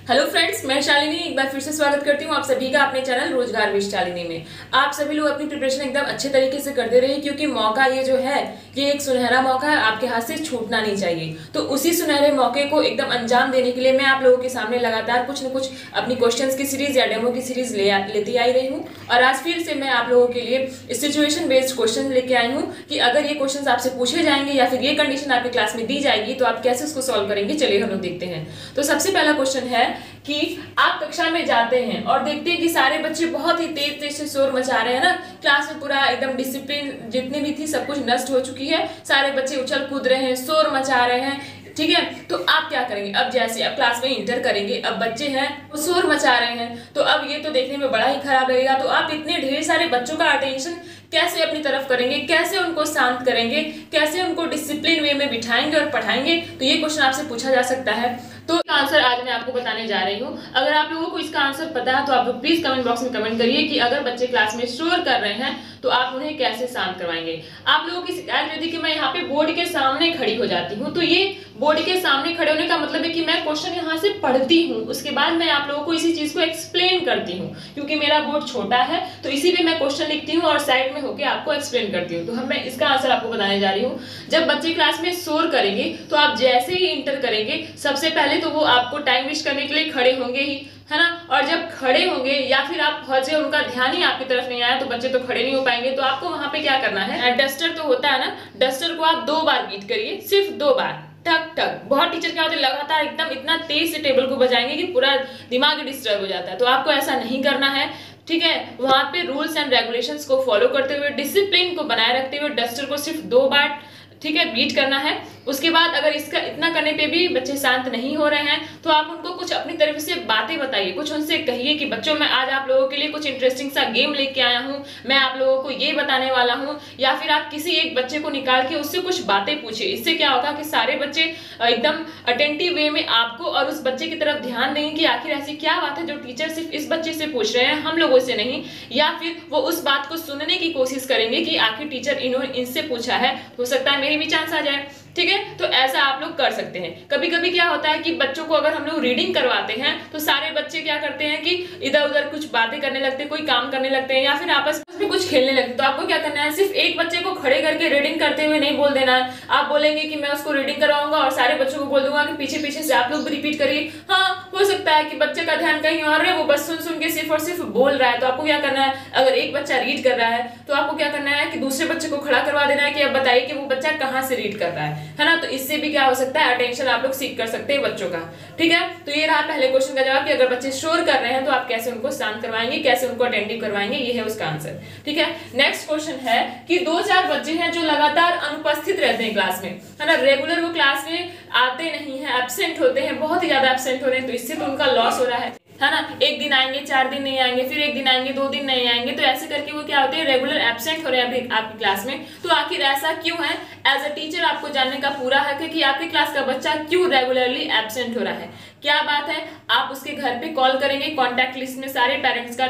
Hello friends, मैं शालिनी एक बार फिर से स्वागत करती हूँ आप सभी का अपने चैनल रोजगार विद शालिनी में। आप सभी लोग अपनी प्रिपरेशन एकदम अच्छे तरीके से करते रहिए, क्योंकि मौका ये जो है ये एक सुनहरा मौका है, आपके हाथ से छूटना नहीं चाहिए। तो उसी सुनहरे मौके को एकदम अंजाम देने के लिए मैं आप लोगों के सामने लगातार कुछ न कुछ अपनी क्वेश्चंस की सीरीज या डेमो की सीरीज लेती आई रही हूँ। और आज फिर से मैं आप लोगों के लिए सिचुएशन बेस्ड क्वेश्चन लेके आई हूँ कि अगर ये क्वेश्चन आपसे पूछे जाएंगे या फिर ये कंडीशन आपकी क्लास में दी जाएगी तो आप कैसे उसको सॉल्व करेंगे। चलिए हम लोग देखते हैं। तो सबसे पहला क्वेश्चन है कि आप कक्षा में जाते हैं और देखते हैं कि सारे बच्चे बहुत ही तेज तेज से शोर मचा रहे हैं ना। क्लास में पूरा एकदम डिसिप्लिन जितनी भी थी सब कुछ नष्ट हो चुकी है, सारे बच्चे उछल कूद रहे हैं, शोर मचा रहे हैं, ठीक है। तो आप क्या करेंगे? अब जैसे आप क्लास में इंटर करेंगे, अब बच्चे हैं वो शोर मचा रहे हैं, तो अब ये तो देखने में बड़ा ही खराब लगेगा। तो आप इतने ढेर सारे बच्चों का अटेंशन कैसे अपनी तरफ करेंगे, कैसे उनको शांत करेंगे, कैसे उनको डिसिप्लिन वे में बिठाएंगे और पढ़ाएंगे? तो ये क्वेश्चन आपसे पूछा जा सकता है। तो आंसर आज मैं आपको बताने जा रही हूँ। अगर आप लोगों को इसका आंसर पता है तो आप लोग प्लीज कमेंट बॉक्स में कमेंट करिए कि अगर बच्चे क्लास में शोर कर रहे हैं तो आप उन्हें कैसे शांत करवाएंगे। आप लोगों की शिकायत रहती है कि मैं यहाँ पे बोर्ड के सामने खड़ी हो जाती हूँ, तो ये बोर्ड के सामने खड़े होने का मतलब है कि मैं क्वेश्चन यहाँ से पढ़ती हूँ, उसके बाद मैं आप लोगों को इसी चीज को एक्सप्लेन करती हूँ। क्योंकि मेरा बोर्ड छोटा है तो इसी पे मैं क्वेश्चन लिखती हूँ और साइड में होकर आपको एक्सप्लेन करती हूँ। तो मैं इसका आंसर आपको बताने जा रही हूँ। जब बच्चे क्लास में शोर करेंगे तो आप जैसे ही इंटर करेंगे सबसे पहले तो वो आपको टाइम वेस्ट करने के लिए खड़े होंगे ही, है ना। और जब खड़े होंगे या फिर आप पहुंचे, उनका ध्यान ही आपकी तरफ नहीं आया तो बच्चे तो खड़े नहीं हो पाएंगे। तो आपको वहां पे क्या करना है, डस्टर तो होता है ना, डस्टर को आप 2 बार बीट करिए, सिर्फ 2 बार, टक टक। बहुत टीचर क्या होते हैं लगातार एकदम इतना तेज से टेबल को बजाएंगे कि पूरा दिमाग डिस्टर्ब हो जाता है। तो आपको ऐसा नहीं करना है, ठीक है। वहां पे रूल्स एंड रेगुलेशंस को फॉलो करते हुए, डिसिप्लिन को बनाए रखते हुए डस्टर को सिर्फ 2 बार, ठीक है, बीट करना है। उसके बाद अगर इसका इतना करने पे भी बच्चे शांत नहीं हो रहे हैं तो आप उनको कुछ अपनी तरफ से बातें बताइए, कुछ उनसे कहिए कि बच्चों मैं आज आप लोगों के लिए कुछ इंटरेस्टिंग सा गेम लेके आया हूँ, मैं आप लोगों को ये बताने वाला हूँ। या फिर आप किसी एक बच्चे को निकाल के उससे कुछ बातें पूछिए। इससे क्या होगा कि सारे बच्चे एकदम अटेंटिव वे में आपको और उस बच्चे की तरफ ध्यान देंगे कि आखिर ऐसी क्या बात है जो टीचर सिर्फ इस बच्चे से पूछ रहे हैं, हम लोगों से नहीं। या फिर वो उस बात को सुनने की कोशिश करेंगे कि आखिर टीचर इनसे पूछा है, हो सकता है मेरी भी चांस आ जाए, ठीक है। तो ऐसा आप लोग कर सकते हैं। कभी कभी क्या होता है कि बच्चों को अगर हम लोग रीडिंग करवाते हैं तो सारे बच्चे क्या करते हैं कि इधर उधर कुछ बातें करने लगते हैं, कोई काम करने लगते हैं या फिर आपस में कुछ खेलने लगते हैं। तो आपको क्या करना है, सिर्फ एक बच्चे को खड़े करके रीडिंग करते हुए नहीं बोल देना है। आप बोलेंगे कि मैं उसको रीडिंग करवाऊंगा और सारे बच्चों को बोल दूंगा कि पीछे पीछे से आप लोग भी रिपीट करिए। हाँ, हो सकता है कि बच्चे का ध्यान कहीं और है, वो बस सुन सुन के सिर्फ और सिर्फ बोल रहा है। तो आपको क्या करना है, अगर एक बच्चा रीड कर रहा है तो आपको क्या करना है कि दूसरे बच्चे को खड़ा करवा देना है कि अब बताइए कि वो बच्चा कहाँ से रीड कर रहा है ना। तो इससे भी क्या हो सकता है, अटेंशन आप लोग सीख कर सकते हैं बच्चों का, ठीक है। तो ये रहा पहले क्वेश्चन का जवाब कि अगर बच्चे शोर कर रहे हैं तो आप कैसे उनको शांत करवाएंगे, कैसे उनको अटेंटिव करवाएंगे, ये है उसका आंसर, ठीक है। नेक्स्ट क्वेश्चन है कि 2-4 बच्चे हैं जो लगातार अनुपस्थित रहते हैं क्लास में, है ना। रेगुलर वो क्लास में आते नहीं है, एब्सेंट होते हैं, बहुत ही ज्यादा एब्सेंट हो रहे हैं। तो इससे तो उनका लॉस हो रहा है ना। 1 दिन आएंगे, 4 दिन नहीं आएंगे, फिर 1 दिन आएंगे, 2 दिन नहीं आएंगे, तो ऐसे करके वो क्या होते हैं, रेगुलर एब्सेंट हो रहे हैं आपकी क्लास में। तो आखिर ऐसा क्यों है? एज अ टीचर आपको जानने का पूरा हक है कि आपकी क्लास का बच्चा क्यों रेगुलरली एब्सेंट हो रहा है, क्या बात है। आप उसके घर पे कॉल करेंगे, कॉन्टैक्ट लिस्ट में सारे पेरेंट्स का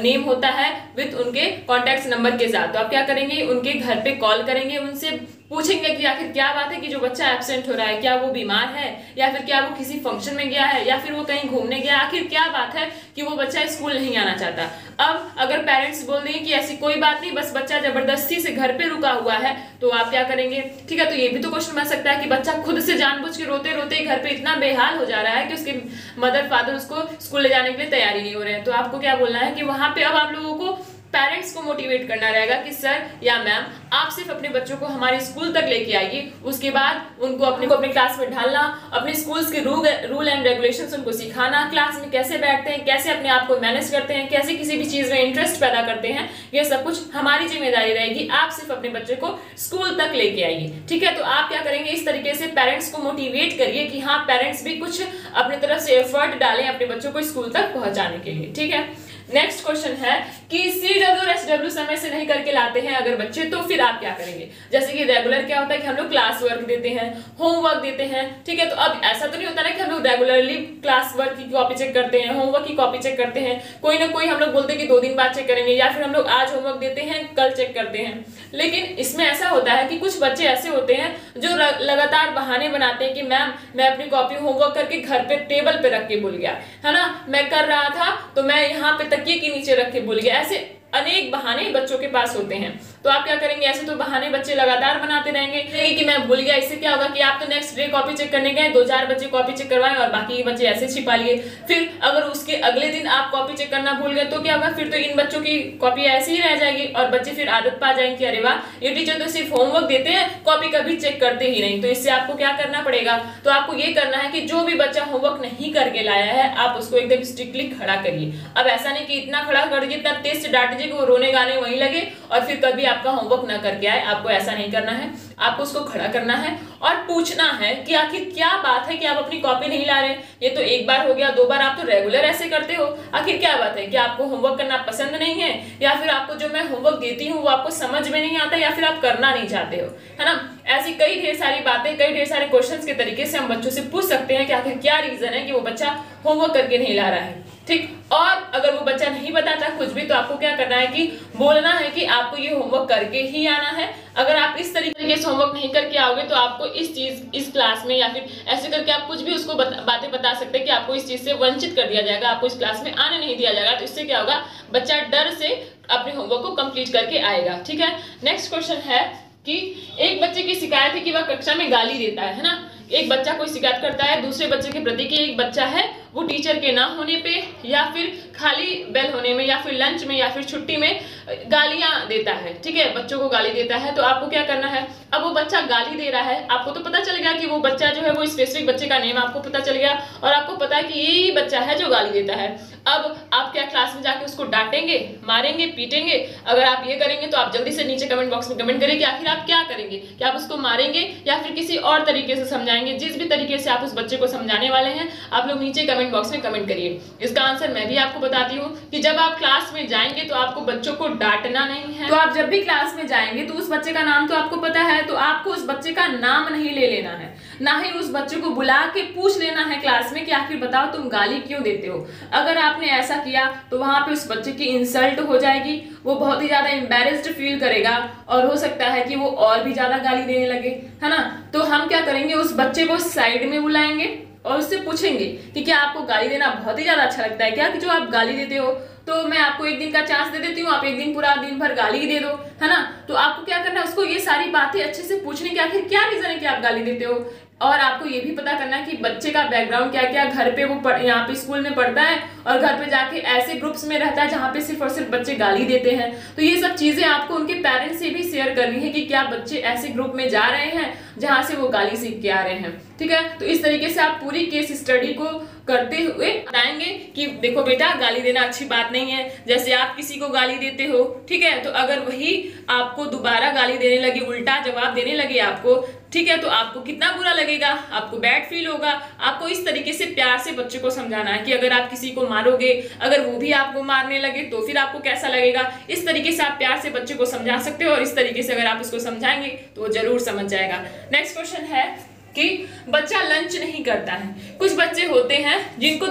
नेम होता है विद उनके कॉन्टैक्ट नंबर के साथ। तो आप क्या करेंगे, उनके घर पे कॉल करेंगे, उनसे पूछेंगे कि आखिर क्या बात है कि जो बच्चा एब्सेंट हो रहा है, क्या वो बीमार है या फिर क्या वो किसी फंक्शन में गया है या फिर वो कहीं घूमने गया, आखिर क्या बात है कि वो बच्चा स्कूल नहीं आना चाहता। अब अगर पेरेंट्स बोल देंगे कि ऐसी कोई बात नहीं, बस बच्चा जबरदस्ती से घर पे रुका हुआ है, तो आप क्या करेंगे, ठीक है। तो ये भी तो क्वेश्चन बन सकता है कि बच्चा खुद से जानबूझ के रोते रोते घर पे इतना बेहाल हो जा रहा है कि उसके मदर फादर उसको स्कूल ले जाने के लिए तैयारी नहीं हो रहे हैं। तो आपको क्या बोलना है कि वहां पे अब आप लोगों को पेरेंट्स को मोटिवेट करना रहेगा कि सर या मैम आप सिर्फ अपने बच्चों को हमारे स्कूल तक लेके आइए, उसके बाद उनको अपने क्लास में ढालना, अपने स्कूल्स के रूल एंड रेगुलेशंस उनको सिखाना, क्लास में कैसे बैठते हैं, कैसे अपने आप को मैनेज करते हैं, कैसे किसी भी चीज में इंटरेस्ट पैदा करते हैं, ये सब कुछ हमारी जिम्मेदारी रहेगी। आप सिर्फ अपने बच्चे को स्कूल तक लेके आइए, ठीक है। तो आप क्या करेंगे, इस तरीके से पेरेंट्स को मोटिवेट करिए कि हाँ पेरेंट्स भी कुछ अपनी तरफ से एफर्ट डालें अपने बच्चों को स्कूल तक पहुंचाने के लिए, ठीक है। नेक्स्ट क्वेश्चन है कि CW और SW समय से नहीं करके लाते हैं अगर बच्चे, तो फिर आप क्या करेंगे। जैसे कि रेगुलर क्या होता है कि हम लोग क्लास वर्क देते हैं, होमवर्क देते हैं, ठीक है। तो अब ऐसा तो नहीं होता ना कि हम लोग रेगुलरली क्लास वर्क की कॉपी चेक करते हैं, होमवर्क की कॉपी चेक करते हैं, कोई ना कोई हम लोग बोलते हैं कि 2 दिन बाद चेक करेंगे, या फिर हम लोग आज होमवर्क देते हैं कल चेक करते हैं। लेकिन इसमें ऐसा होता है कि कुछ बच्चे ऐसे होते हैं जो लगातार बहाने बनाते हैं कि मैम मैं अपनी कॉपी होमवर्क करके घर पे टेबल पे रख के भूल गया, है ना, मैं कर रहा था तो मैं यहाँ पे तकिए के नीचे रख के भूल गया। ऐसे अनेक बहाने बच्चों के पास होते हैं। तो आप क्या करेंगे, ऐसे तो बहाने बच्चे लगातार बनाते रहेंगे कि मैं भूल गया। इससे क्या होगा कि आप तो नेक्स्ट डे कॉपी चेक करने गए, 2-4 बच्चे कॉपी चेक करवाएं और बाकी बच्चे ऐसे छिपा लिए। फिर अगर उसके अगले दिन आप कॉपी चेक करना भूल गए तो क्या होगा, फिर तो इन बच्चों की कॉपी ऐसी ही रह जाएगी और बच्चे फिर आदत पा जाएंगे, अरे वाह ये टीचर तो सिर्फ होमवर्क देते हैं, कॉपी कभी चेक करते ही नहीं। तो इससे आपको क्या करना पड़ेगा, तो आपको ये करना है कि जो भी बच्चा होमवर्क नहीं करके लाया है आप उसको एकदम स्ट्रिक्टली खड़ा करिए। अब ऐसा नहीं कि इतना खड़ा कर दीजिए, इतना तेज से डांट दीजिए कि वो रोने गाने वहीं लगे और फिर कभी आपका होमवर्क ना करके आए। आपको ऐसा नहीं करना है, आपको उसको खड़ा करना है और पूछना है कि आखिर क्या बात है कि आप अपनी कॉपी नहीं ला रहे। ये तो एक बार हो गया, 2 बार, आप तो रेगुलर ऐसे करते हो। आखिर क्या बात है कि आपको होमवर्क करना पसंद नहीं है, या फिर आपको जो मैं होमवर्क देती हूँ वो आपको समझ में नहीं आता, या फिर आप करना नहीं चाहते हो, है ना। ऐसी कई ढेर सारी बातें, कई ढेर सारे क्वेश्चंस के तरीके से हम बच्चों से पूछ सकते हैं कि आखिर क्या रीजन है कि वो बच्चा होमवर्क करके नहीं ला रहा है, ठीक। और अगर वो बच्चा नहीं बताता कुछ भी तो आपको क्या करना है कि बोलना है कि आपको ये होमवर्क करके ही आना है। अगर आप इस तरीके से होमवर्क नहीं करके आओगे तो आपको इस चीज, इस क्लास में, या फिर ऐसे करके आप कुछ भी उसको बातें बता सकते हैं कि आपको इस चीज से वंचित कर दिया जाएगा, आपको इस क्लास में आने नहीं दिया जाएगा। तो इससे क्या होगा, बच्चा डर से अपने होमवर्क को कंप्लीट करके आएगा, ठीक है। नेक्स्ट क्वेश्चन है कि एक बच्चे की शिकायत है कि वह कक्षा में गाली देता है ना। एक बच्चा कोई शिकायत करता है दूसरे बच्चे के प्रति कि एक बच्चा है वो टीचर के ना होने पे, या फिर खाली बेल होने में, या फिर लंच में, या फिर छुट्टी में गालियां देता है, ठीक है, बच्चों को गाली देता है। तो आपको क्या करना है, अब वो बच्चा गाली दे रहा है, आपको तो पता चल गया कि वो बच्चा जो है वो स्पेसिफिक बच्चे का नेम आपको पता चल गया और आपको पता है कि यही बच्चा है जो गाली देता है। अब आप क्या क्लास में जाके उसको डांटेंगे, मारेंगे, पीटेंगे? अगर आप ये करेंगे तो आप जल्दी से नीचे कमेंट बॉक्स में कमेंट करें कि आखिर आप क्या करेंगे, कि आप उसको मारेंगे या फिर किसी और तरीके से समझाएंगे। जिस भी तरीके से आप उस बच्चे को समझाने वाले हैं आप लोग नीचे कमेंट बॉक्स में कमेंट करिए। इसका आंसर मैं भी आपको बताती हूँ कि जब आप क्लास में जाएंगे तो आपको बच्चों को डांटना नहीं है। तो आप जब भी क्लास में जाएंगे तो उस बच्चे का नाम तो आपको पता है, तो आपको उस बच्चे का नाम नहीं ले लेना है, ना ही उस बच्चे को बुला के पूछ लेना है क्लास में कि आखिर बताओ तुम गाली क्यों देते हो। अगर आपने ऐसा किया तो वहां पे उस बच्चे की इंसल्ट हो जाएगी, वो बहुत ही ज्यादा एम्बैरेस्ड फील करेगा और हो सकता है कि वो और भी ज्यादा गाली देने लगे, है ना। तो हम क्या करेंगे, उस बच्चे को साइड में बुलाएंगे और उससे पूछेंगे कि क्या आपको गाली देना बहुत ही ज्यादा अच्छा लगता है क्या, कि जो आप गाली देते हो, तो मैं आपको एक दिन का चांस दे देती हूँ, आप एक दिन पूरा दिन भर गाली दे दो, है ना। तो आपको क्या करना है, उसको ये सारी बातें अच्छे से पूछने की आखिर क्या रीजन है कि आप गाली देते हो। और आपको ये भी पता करना है कि बच्चे का बैकग्राउंड क्या क्या, घर पे वो यहाँ पे स्कूल में पढ़ता है और घर पे जाके ऐसे ग्रुप्स में रहता है जहाँ पे सिर्फ और सिर्फ बच्चे गाली देते हैं। तो ये सब चीजें आपको उनके पेरेंट्स से भी शेयर करनी है कि क्या बच्चे ऐसे ग्रुप में जा रहे हैं जहाँ से वो गाली सीख के आ रहे हैं, ठीक है। तो इस तरीके से आप पूरी केस स्टडी को करते हुए बताएंगे कि देखो बेटा गाली देना अच्छी बात नहीं है। जैसे आप किसी को गाली देते हो, ठीक है, तो अगर वही आपको दोबारा गाली देने लगे, उल्टा जवाब देने लगे आपको, ठीक है, तो आपको कितना बुरा लगेगा, आपको बैड फील होगा। आपको इस तरीके से प्यार से बच्चे को समझाना है कि अगर आप किसी को मारोगे, अगर वो भी आपको मारने लगे तो फिर आपको कैसा लगेगा। इस तरीके से आप प्यार से बच्चे को समझा सकते हो और इस तरीके से अगर आप उसको समझाएंगे तो वो जरूर समझ जाएगा। नेक्स्ट क्वेश्चन है कि बच्चा लंच नहीं करता है। कुछ बच्चे होते हैं जिनको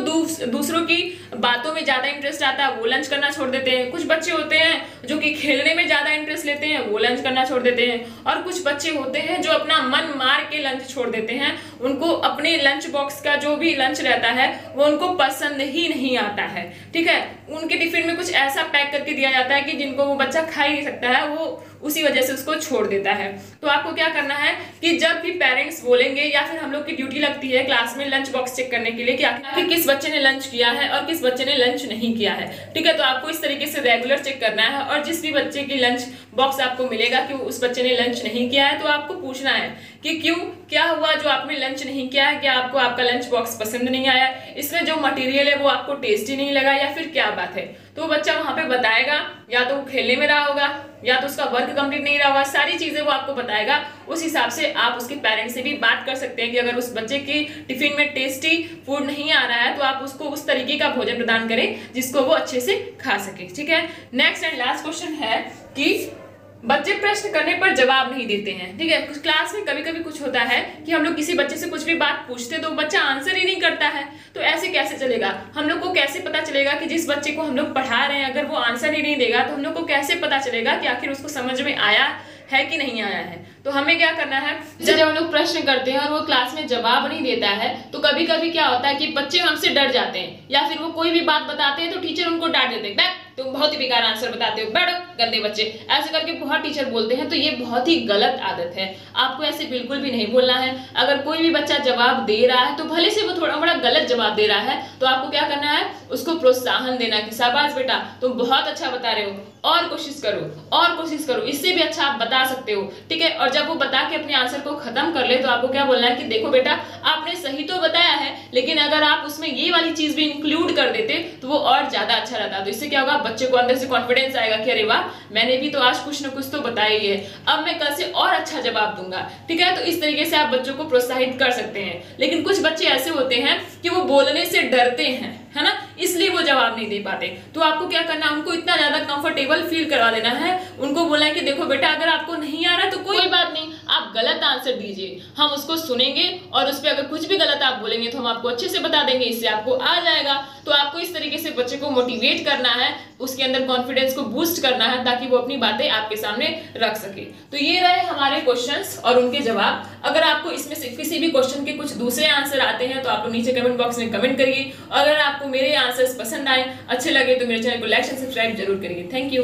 दूसरों की बातों में ज्यादा इंटरेस्ट आता है, वो लंच करना छोड़ देते हैं। कुछ बच्चे होते हैं जो कि खेलने में ज्यादा इंटरेस्ट लेते हैं, वो लंच करना छोड़ देते हैं। और कुछ बच्चे होते हैं जो अपना मन मार के लंच छोड़ देते हैं, उनको अपने लंच बॉक्स का जो भी लंच रहता है वो उनको पसंद ही नहीं आता है, ठीक है। उनके टिफिन में कुछ ऐसा पैक करके दिया जाता है कि जिनको वो बच्चा खा ही नहीं सकता है, वो उसी वजह से उसको छोड़ देता है। तो आपको क्या करना है कि जब भी पेरेंट्स बोलेंगे या फिर हम लोग की ड्यूटी लगती है क्लास में लंच बॉक्स चेक करने के लिए कि आखिर किस बच्चे ने लंच किया है और किस बच्चे ने लंच नहीं किया है, ठीक है। तो आपको इस तरीके से रेगुलर चेक करना है और जिस भी बच्चे की लंच बॉक्स आपको मिलेगा कि उस बच्चे ने लंच नहीं किया है, तो आपको पूछना है कि क्यों, क्या हुआ जो आपने लंच नहीं किया है, क्या आपको आपका लंच बॉक्स पसंद नहीं आया, इसमें जो मटेरियल है वो आपको टेस्टी नहीं लगा, या फिर क्या बात है। तो वो बच्चा वहां पे बताएगा, या तो वो खेलने में रहा होगा, या तो उसका वर्क कंप्लीट नहीं रहा होगा, सारी चीजें वो आपको बताएगा। उस हिसाब से आप उसके पेरेंट्स से भी बात कर सकते हैं कि अगर उस बच्चे की टिफिन में टेस्टी फूड नहीं आ रहा है तो आप उसको उस तरीके का भोजन प्रदान करें जिसको वो अच्छे से खा सके। ठीक है, नेक्स्ट एंड लास्ट क्वेश्चन है कि बच्चे प्रश्न करने पर जवाब नहीं देते हैं। ठीक है, कुछ क्लास में कभी कभी कुछ होता है कि हम लोग किसी बच्चे से कुछ भी बात पूछते तो बच्चा आंसर ही नहीं करता है, तो ऐसे कैसे चलेगा। हम लोग को कैसे पता चलेगा कि जिस बच्चे को हम लोग पढ़ा रहे हैं अगर वो आंसर ही नहीं देगा तो हम लोग को कैसे पता चलेगा कि आखिर उसको समझ में आया है कि नहीं आया है। तो हमें क्या करना है, जब हम लोग प्रश्न करते हैं और वो क्लास में जवाब नहीं देता है तो कभी कभी क्या होता है कि बच्चे हमसे डर जाते हैं, या फिर वो कोई भी बात बताते हैं तो टीचर उनको डांट देते हैं, तुम बहुत ही बेकार आंसर बताते हो, बैठो गंदे बच्चे, ऐसे करके बहुत टीचर बोलते हैं। तो ये बहुत ही गलत आदत है, आपको ऐसे बिल्कुल भी नहीं बोलना है। अगर कोई भी बच्चा जवाब दे रहा है तो भले से वो थोड़ा बड़ा गलत जवाब दे रहा है तो आपको क्या करना है, उसको प्रोत्साहन देना कि शाबाश बेटा तुम बहुत अच्छा बता रहे हो, और कोशिश करो और कोशिश करो, इससे भी अच्छा आप बता सकते हो। ठीक है, और जब वो बता के अपने आंसर को खत्म कर ले तो आपको क्या बोलना है कि देखो बेटा आपने सही तो बताया है, लेकिन अगर आप उसमें ये वाली चीज भी इंक्लूड कर देते तो वो और ज्यादा अच्छा रहता। तो इससे क्या होगा, बच्चे को अंदर से कॉन्फिडेंस आएगा कि अरे वाह मैंने भी तो आज कुछ ना कुछ तो बताया ही है, अब मैं कल से और अच्छा जवाब दूंगा। ठीक है, तो इस तरीके से आप बच्चों को प्रोत्साहित कर सकते हैं। लेकिन कुछ बच्चे ऐसे होते हैं कि वो बोलने से डरते हैं, है ना, इसलिए वो जवाब नहीं दे पाते। तो आपको क्या करना है, उनको इतना ज्यादा कंफर्टेबल फील करवा देना है, उनको बोलना है कि देखो बेटा अगर आपको नहीं आ रहा तो कोई बात नहीं, आप गलत आंसर दीजिए, हम उसको सुनेंगे और उस पर अगर कुछ भी गलत आप बोलेंगे तो हम आपको अच्छे से बता देंगे, इससे आपको आ जाएगा। तो आपको इस तरीके से बच्चे को मोटिवेट करना है, उसके अंदर कॉन्फिडेंस को बूस्ट करना है ताकि वो अपनी बातें आपके सामने रख सके। तो ये रहे हमारे क्वेश्चंस और उनके जवाब। अगर आपको इसमें से किसी भी क्वेश्चन के कुछ दूसरे आंसर आते हैं तो आप नीचे कमेंट बॉक्स में कमेंट करिए। अगर आपको मेरे आंसर्स पसंद आए, अच्छे लगे तो मेरे चैनल को लाइक एंड सब्सक्राइब जरूर करिए। Thank you.